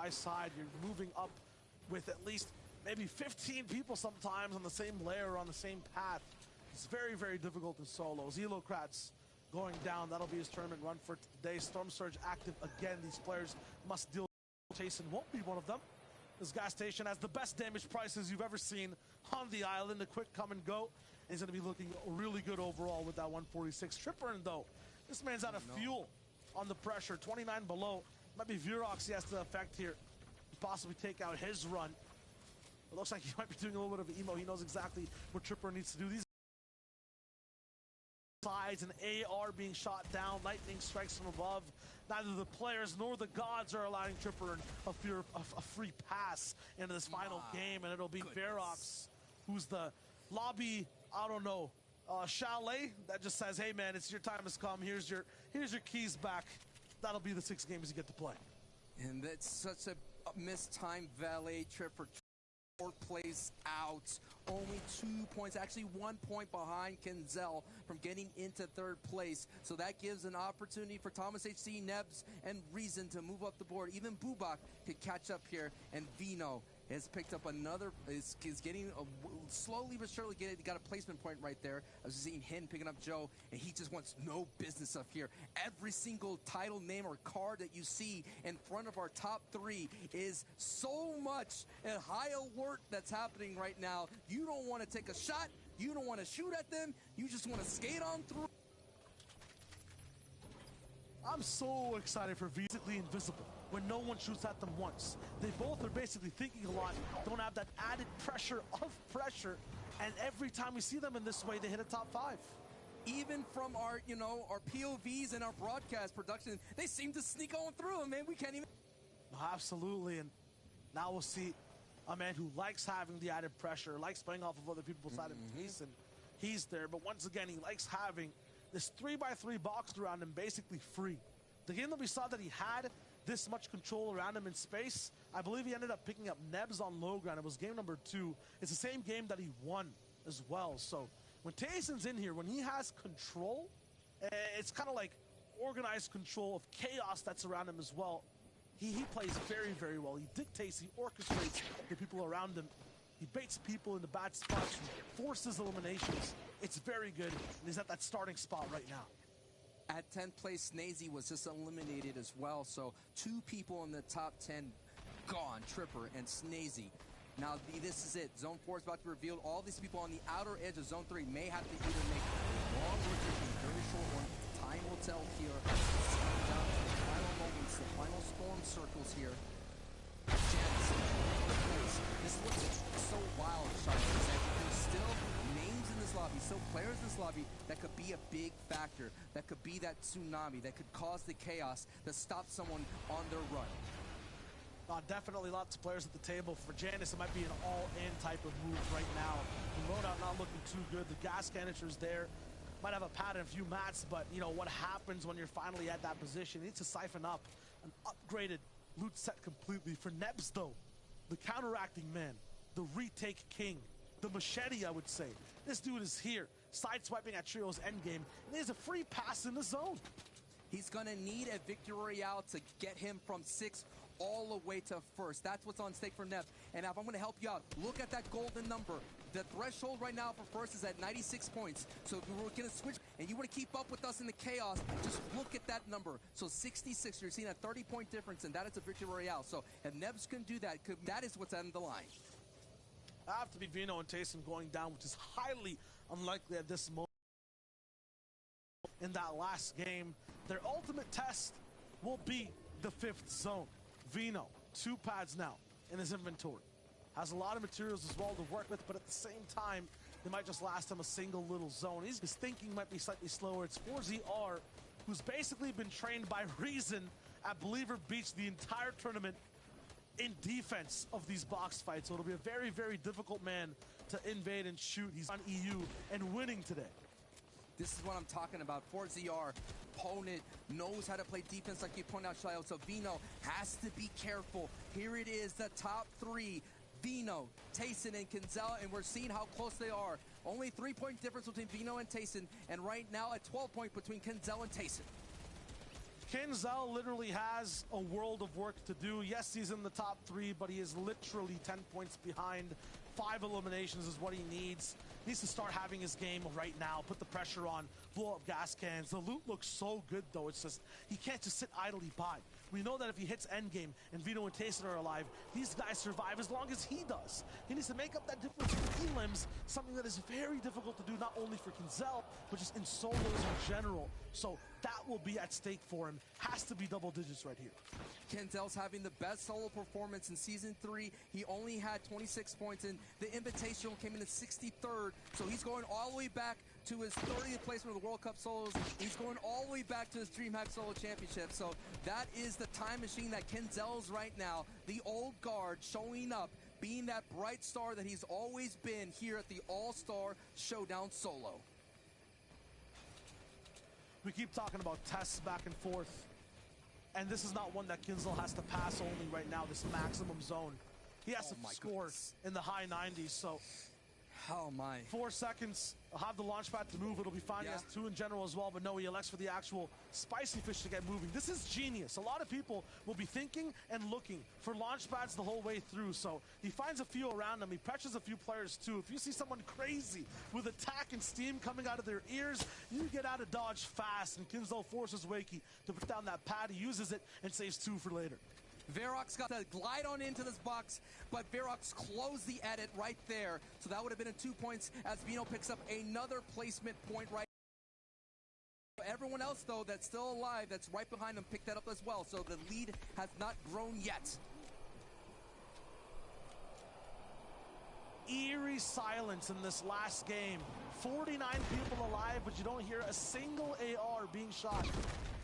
by side. You're moving up with at least maybe 15 people sometimes on the same layer, on the same path. It's very, very difficult in solo. Zelocrats going down. That'll be his tournament run for today. Storm Surge active again. These players must deal with Jason. Won't be one of them. This gas station has the best damage prices you've ever seen on the island. A quick come and go. And he's going to be looking really good overall with that 146. Tripper, though, this man's out of fuel on the pressure. 29 below. Might be Virox he has to affect here. Possibly take out his run. It looks like he might be doing a little bit of emo. He knows exactly what Tripper needs to do. These sides and AR being shot down. Lightning strikes from above. Neither the players nor the gods are allowing Tripper a free pass into this final game, and it'll be Virox, who's the lobby, I don't know, chalet that just says, hey man, it's your time has come. Here's your keys back. That'll be the 6 games you get to play. And that's such a mistimed valet trip for 4th place out. Only 2 points, actually 1 point behind Kenzel from getting into 3rd place. So that gives an opportunity for Thomas HC, Nebs, and Reason to move up the board. Even Bubak could catch up here, and Vino has picked up another, is getting slowly but surely got a placement point right there. I was seeing Hin picking up Joe, and he just wants no business up here. Every single title name or card that you see in front of our top 3 is so much a high alert that's happening right now. You don't want to take a shot. You don't want to shoot at them. You just want to skate on through. I'm so excited for Physically Invisible when no one shoots at them once. They both are basically thinking a lot, don't have that added pressure of pressure, and every time we see them in this way, they hit a top 5. Even from our, our POVs and our broadcast production, they seem to sneak on through them, man. We can't even... Absolutely, and now we'll see a man who likes having the added pressure, likes playing off of other people's side of pace, and he's there, but once again, he likes having this 3x3 box around him basically free. The game that we saw that he had this much control around him in space, I believe he ended up picking up Nebs on low ground. It was game number 2. It's the same game that he won as well. So when Tayson's in here, when he has control, it's kind of like organized control of chaos that's around him as well. He plays very, very well. He dictates, he orchestrates the people around him. He baits people into bad spots, forces eliminations. It's very good, and he's at that starting spot right now. At 10th place, Snazy was just eliminated as well, so 2 people in the top 10 gone, Tripper and Snazy. Now, this is it. Zone 4 is about to reveal. All these people on the outer edge of Zone 3 may have to either make a long or a very short one. Time will tell here. It's down to the final moments, the final storm circles here. This looks so wild, Charlotte. There's still names in this lobby, still players in this lobby that could be a big factor, that could be that tsunami, that could cause the chaos that stops someone on their run. Definitely lots of players at the table. For Janus, it might be an all-in type of move right now. The loadout not looking too good. The gas canister's there. Might have a pad and a few mats, but what happens when you're finally at that position? He needs to siphon up an upgraded loot set completely. For Nebs, though, the counteracting man, the retake king, the machete, I would say. This dude is here, sideswiping at Trio's endgame, and he has a free pass in the zone. He's going to need a victory royale to get him from 6th all the way to 1st. That's what's on stake for Nebs. And if I'm going to help you out, look at that golden number. The threshold right now for 1st is at 96 points. So if you were going to switch and you want to keep up with us in the chaos, just look at that number. So 66, you're seeing a 30-point difference, and that is a victory royale. So if Nebs can do that, that is what's on the line. I have to be Vino and Tayson going down, which is highly unlikely at this moment. In that last game, their ultimate test will be the 5th zone. Vino, 2 pads now in his inventory. Has a lot of materials as well to work with, but at the same time, they might just last him a single little zone. His thinking might be slightly slower. It's 4ZR, who's basically been trained by Reason at Believer Beach the entire tournament in defense of these box fights. So it'll be a very, very difficult man to invade and shoot. He's on EU and winning today. This is what I'm talking about. 4ZR, opponent knows how to play defense like you point out, Shayo. So Vino has to be careful. Here it is, the top 3. Vino, Tayson, and Kenzel, and we're seeing how close they are. Only 3-point difference between Vino and Tayson, and right now a 12-point between Kenzel and Tayson. Kinzel literally has a world of work to do. Yes, he's in the top 3, but he is literally 10 points behind. 5 eliminations is what he needs. Needs to start having his game right now. Put the pressure on. Blow up gas cans. The loot looks so good, though. It's just, he can't just sit idly by. We know that if he hits endgame and Vino and Tayson are alive, these guys survive as long as he does. He needs to make up that difference with elims, something that is very difficult to do, not only for Kinzel, but just in solos in general. So that will be at stake for him. Has to be double digits right here. Kinzel's having the best solo performance in Season 3. He only had 26 points, and the Invitational came in at 63rd, so he's going all the way back to his 30th placement of the World Cup solos. He's going all the way back to his DreamHack Solo Championship. So that is the time machine that Kinzel's right now. The old guard showing up, being that bright star that he's always been here at the All-Star Showdown Solo. We keep talking about tests back and forth, and this is not one that Kinzel has to pass only right now, this maximum zone. He has to score in the high 90s, so oh my. 4 seconds, I'll have the launch pad to move, it'll be fine. He has 2 in general as well, but no, he elects for the actual spicy fish to get moving. This is genius. A lot of people will be thinking and looking for launch pads the whole way through, so he finds a few around him. He pressures a few players too. If you see someone crazy with attack and steam coming out of their ears, you get out of dodge fast, and Kinzel forces Wakey to put down that pad. He uses it and saves 2 for later. Verox got to glide on into this box, but Verox closed the edit right there. So that would have been a 2 points as Vino picks up another placement point right. Everyone else, though, that's still alive, that's right behind him, picked that up as well. So the lead has not grown yet. Eerie silence in this last game. 49 people alive, but you don't hear a single AR being shot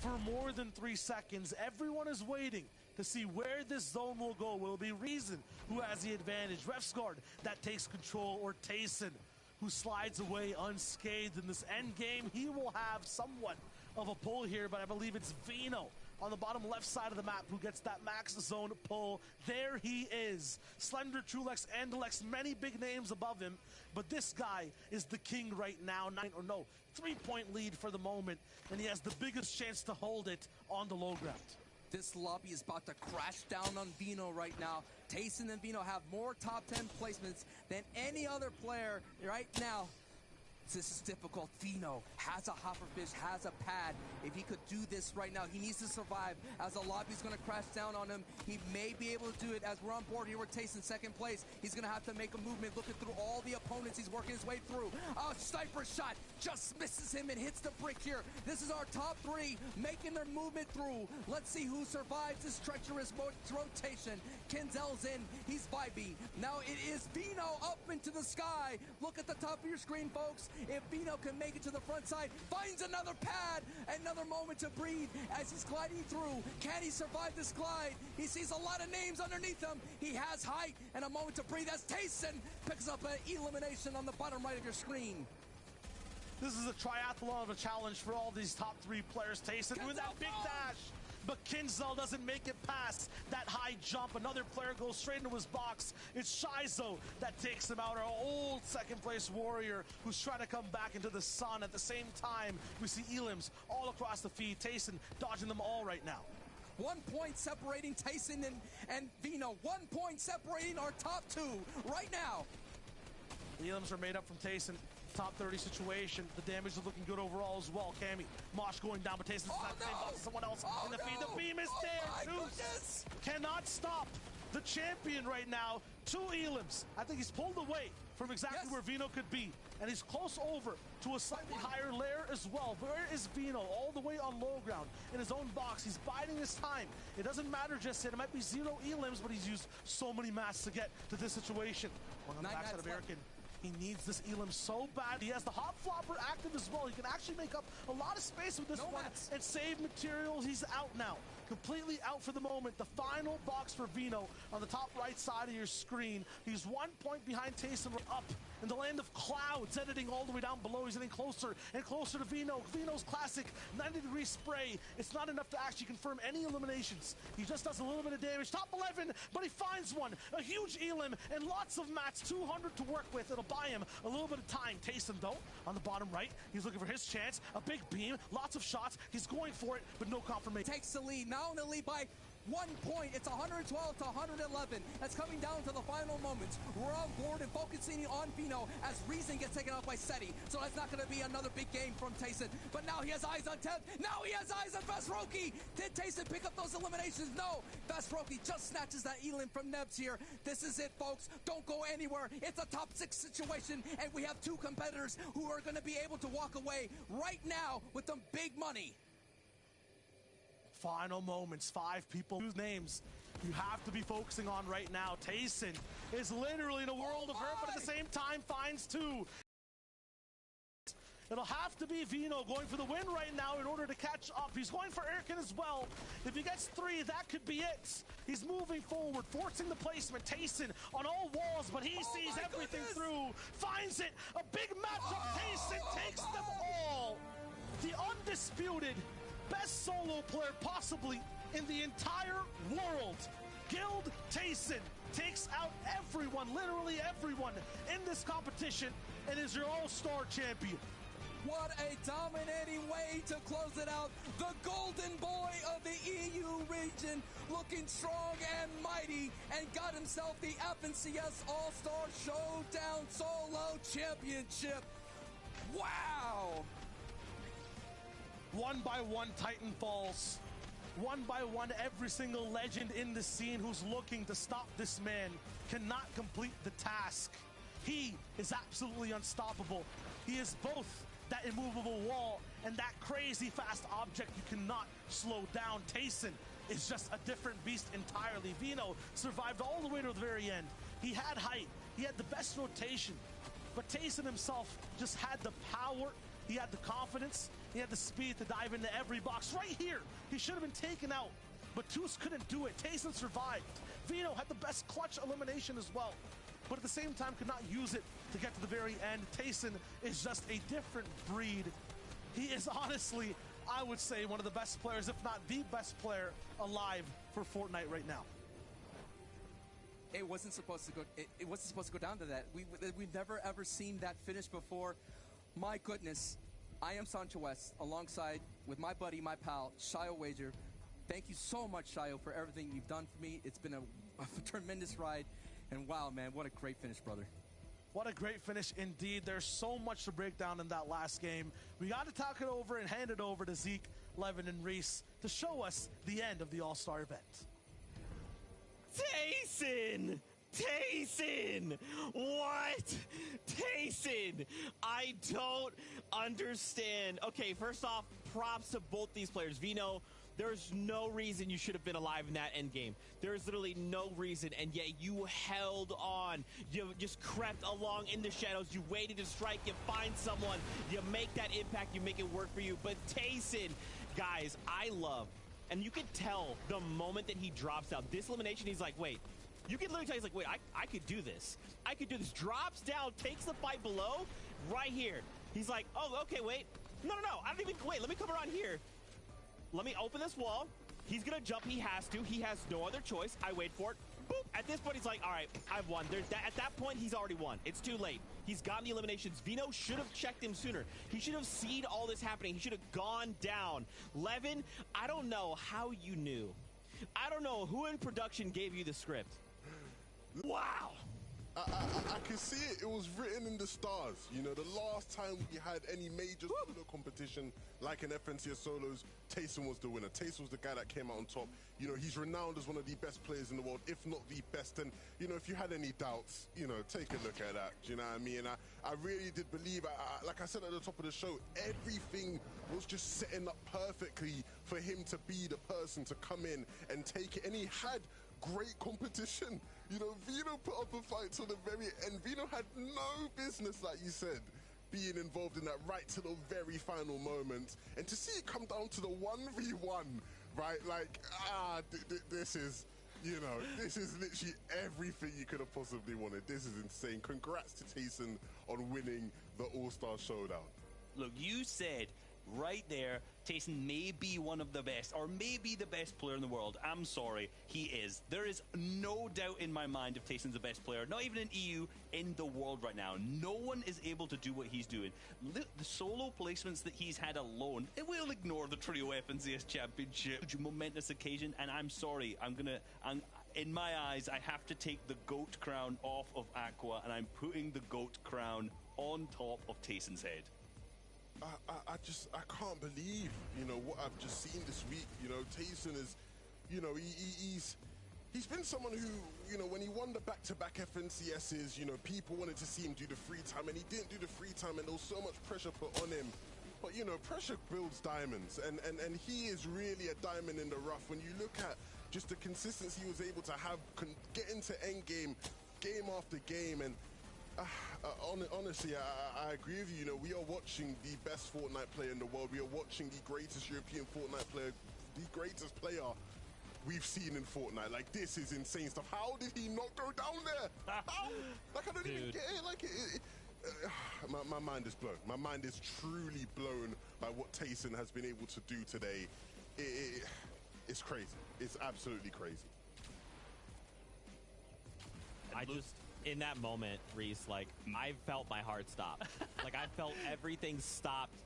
for more than 3 seconds. Everyone is waiting to see where this zone will go. Will it be Reason who has the advantage, Refsguard that takes control, or Tayson who slides away unscathed in this end game? He will have somewhat of a pull here, but I believe it's Vino on the bottom left side of the map who gets that max zone pull. There he is. Slender, Trulex, Andalex, many big names above him, but this guy is the king right now. 3-point lead for the moment, and he has the biggest chance to hold it on the low ground. This lobby is about to crash down on Vino right now. Tayson and Vino have more top 10 placements than any other player right now. This is difficult. Vino has a hopperfish, has a pad. If he could do this right now, he needs to survive as the lobby's going to crash down on him. He may be able to do it as we're on board here with Tayson second place. He's going to have to make a movement, looking through all the opponents. He's working his way through. Oh, sniper shot just misses him and hits the brick here. This is our top 3 making their movement through. Let's see who survives this treacherous rotation. Kinzel's in. He's vibing. Now it is Vino up into the sky. Look at the top of your screen, folks. If Vino can make it to the front side, finds another pad, another moment to breathe as he's gliding through. Can he survive this glide? He sees a lot of names underneath him. He has height and a moment to breathe as Tayson picks up an elimination on the bottom right of your screen. This is a triathlon of a challenge for all these top 3 players. Tayson with that big dash, but Kinzel doesn't make it past that high jump. Another player goes straight into his box. It's Shizo that takes him out, our old second place warrior who's trying to come back into the sun. At the same time, we see elims all across the feed. Tayson dodging them all right now. 1 point separating Tayson and Vino. 1 point separating our top 2 right now. The elims are made up from Tayson. Top 30 situation. The damage is looking good overall as well. Cammy, Mosh going down, but Tayson's not the same box as someone else in the feed. The beam is there. Zeus cannot stop the champion right now. 2 elims. I think he's pulled away from exactly where Vino could be, and he's close over to a slightly higher layer as well. Where is Vino? All the way on low ground in his own box. He's biding his time. It doesn't matter just yet. It might be 0 elims, but he's used so many mats to get to this situation. On the backside of Erican. He needs this elim so bad. He has the hop flopper active as well. He can actually make up a lot of space with this one and save materials. He's out now. completely out for the moment. The final box for Vino on the top right side of your screen. He's 1 point behind Taysom. We're up in the land of clouds, editing all the way down below. He's getting closer and closer to Vino. Vino's classic 90-degree spray. It's not enough to actually confirm any eliminations. He just does a little bit of damage. Top 11, but he finds one. A huge elim and lots of mats. 200 to work with. It'll buy him a little bit of time. Taysom, though, on the bottom right, he's looking for his chance. A big beam, lots of shots. He's going for it, but no confirmation. Takes the lead, now in the lead by 1 point. It's 112 to 111. That's coming down to the final moments. We're on board and focusing on Vino as Reason gets taken out by Seti. So that's not going to be another big game from Tayson. But now he has eyes on 10. Now he has eyes on Vesroki. Did Tayson pick up those eliminations? No. Vesroki just snatches that elim from Nebs here. This is it, folks. Don't go anywhere. It's a top 6 situation, and we have 2 competitors who are going to be able to walk away right now with some big money. Final moments, 5 people whose names you have to be focusing on right now. Tayson is literally in a world of hurt, but at the same time finds 2. It'll have to be Vino going for the win right now in order to catch up. He's going for Erkin as well. If he gets 3, that could be it. He's moving forward, forcing the placement. Tayson on all walls, but he sees everything through. Finds it. A big matchup. Tayson takes them all. The undisputed best solo player possibly in the entire world. Guild Tayson takes out everyone, literally everyone in this competition, and is your all-star champion. What a dominating way to close it out. The golden boy of the EU region, looking strong and mighty, and got himself the FNCS All-Star Showdown Solo Championship. Wow! 1 by 1, Titan falls. 1 by 1, every single legend in the scene who's looking to stop this man cannot complete the task. He is absolutely unstoppable. He is both that immovable wall and that crazy fast object you cannot slow down. Tayson is just a different beast entirely. Vino survived all the way to the very end. He had height, he had the best rotation, but Tayson himself just had the power, he had the confidence, he had the speed to dive into every box. Right here, he should have been taken out, but Toos couldn't do it. Tayson survived. Vino had the best clutch elimination as well, but at the same time could not use it to get to the very end. Tayson is just a different breed. He is honestly, I would say, one of the best players, if not the best player alive for Fortnite right now. It wasn't supposed to go. It wasn't supposed to go down to that. We've never ever seen that finish before. My goodness, I am Sancho West, alongside with my buddy, my pal, Shayo Wager. Thank you so much, Shayo, for everything you've done for me. It's been a tremendous ride, and wow, man, what a great finish, brother. What a great finish indeed. There's so much to break down in that last game. We got to talk it over and hand it over to Zeke, Levin, and Reese to show us the end of the All-Star event. Tayson! Tayson! What? Tayson! I don't understand. Okay, first off, props to both these players. Vino, there's no reason you should have been alive in that end game. There's literally no reason, and yet you held on. You just crept along in the shadows. You waited to strike. You find someone. You make that impact. You make it work for you. But Tayson, guys, I love, and you can tell the moment that he drops out. This elimination, he's like, wait. You can literally tell he's like, wait, I could do this. I could do this. Drops down, takes the fight below, right here. He's like, oh, okay, wait. No. I don't even, wait, let me come around here. Let me open this wall. He's going to jump. He has to. He has no other choice. I wait for it. Boop. At this point, he's like, all right, I've won. At that point, he's already won. It's too late. He's gotten the eliminations. Vino should have checked him sooner. He should have seen all this happening. He should have gone down. Levin, I don't know how you knew. I don't know who in production gave you the script. Wow. I can see it. It was written in the stars. You know, the last time we had any major solo competition like an FNCS Solos, Tayson was the winner. Tayson was the guy that came out on top. You know, he's renowned as one of the best players in the world, if not the best. And, you know, if you had any doubts, you know, take a look at that. Do you know what I mean? I really did believe, like I said at the top of the show, everything was just setting up perfectly for him to be the person to come in and take it. And he had great competition. You know, Vino put up a fight till the very end. Vino had no business, like you said, being involved in that right to the very final moment. And to see it come down to the 1v1 right? Like, this is, you know, this is literally everything you could have possibly wanted. This is insane. Congrats to Tayson on winning the All-Star Showdown. Look, you said right there, Tayson may be one of the best, or maybe the best player in the world. I'm sorry, he is. There is no doubt in my mind if Tayson's the best player, not even in EU, in the world right now. No one is able to do what he's doing. The solo placements that he's had alone, it will ignore the Trio FNCS Championship. Momentous occasion, and I'm sorry, in my eyes, I have to take the GOAT crown off of Aqua, and I'm putting the GOAT crown on top of Tayson's head. I can't believe, you know, what I've just seen this week. You know, Tayson is, you know, he's been someone who, you know, when he won the back-to-back FNCSs, you know, people wanted to see him do the free time, and he didn't do the free time, and there was so much pressure put on him. But, you know, pressure builds diamonds, and he is really a diamond in the rough. When you look at just the consistency he was able to have, get into endgame, game after game, and honestly, I agree with you. You know, we are watching the best Fortnite player in the world. We are watching the greatest European Fortnite player, the greatest player we've seen in Fortnite. Like, this is insane stuff. How did he not go down there? How? Like, I don't even get it. Like, my mind is blown. My mind is truly blown by what Tayson has been able to do today. It's crazy. It's absolutely crazy. In that moment, Reese, like, I felt my heart stop. Like, I felt everything stopped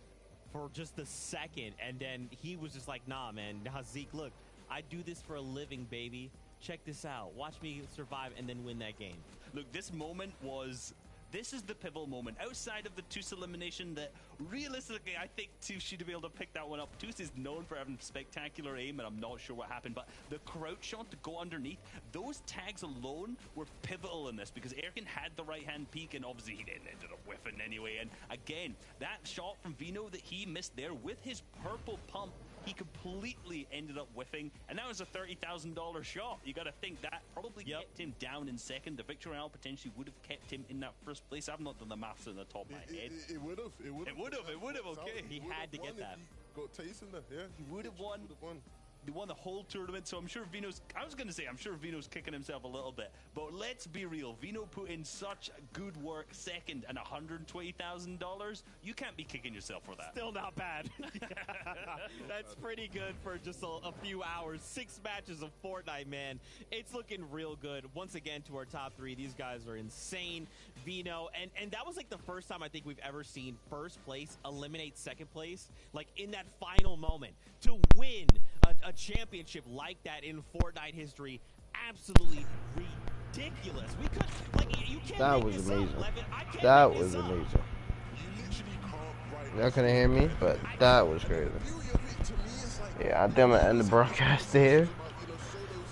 for just a second, and then he was just like, nah, man, nah, Zeke, look, I do this for a living, baby. Check this out. Watch me survive and then win that game. Look, this is the pivotal moment. Outside of the Toos elimination that realistically I think Toos should be able to pick that one up. Toos is known for having spectacular aim, and I'm not sure what happened, but the crouch shot to go underneath, those tags alone were pivotal in this because Erkin had the right hand peek, and obviously he didn't ended up whiffing anyway. And again, that shot from Vino that he missed there with his purple pump, he completely ended up whiffing, and that was a $30,000 shot. You got to think that probably kept him down in second. The victory royale potentially would have kept him in that first place. I've not done the maths on the top of my head. It would have. Okay, He had to get that. Got Tayson there. Yeah, he would have won. He won the whole tournament, so I'm sure Vino's kicking himself a little bit. But let's be real, Vino put in such good work second and $120,000. You can't be kicking yourself for that. Still not bad. That's pretty good for just a few hours. 6 matches of Fortnite, man. It's looking real good. Once again, to our top 3, these guys are insane. Vino, and that was like the first time I think we've ever seen first place eliminate second place, like in that final moment. To win a championship like that in Fortnite history, absolutely ridiculous. We could, like, you can't. That was amazing. That was amazing. Y'all couldn't hear me, but that was crazy. Yeah, I think I'm gonna end the broadcast there.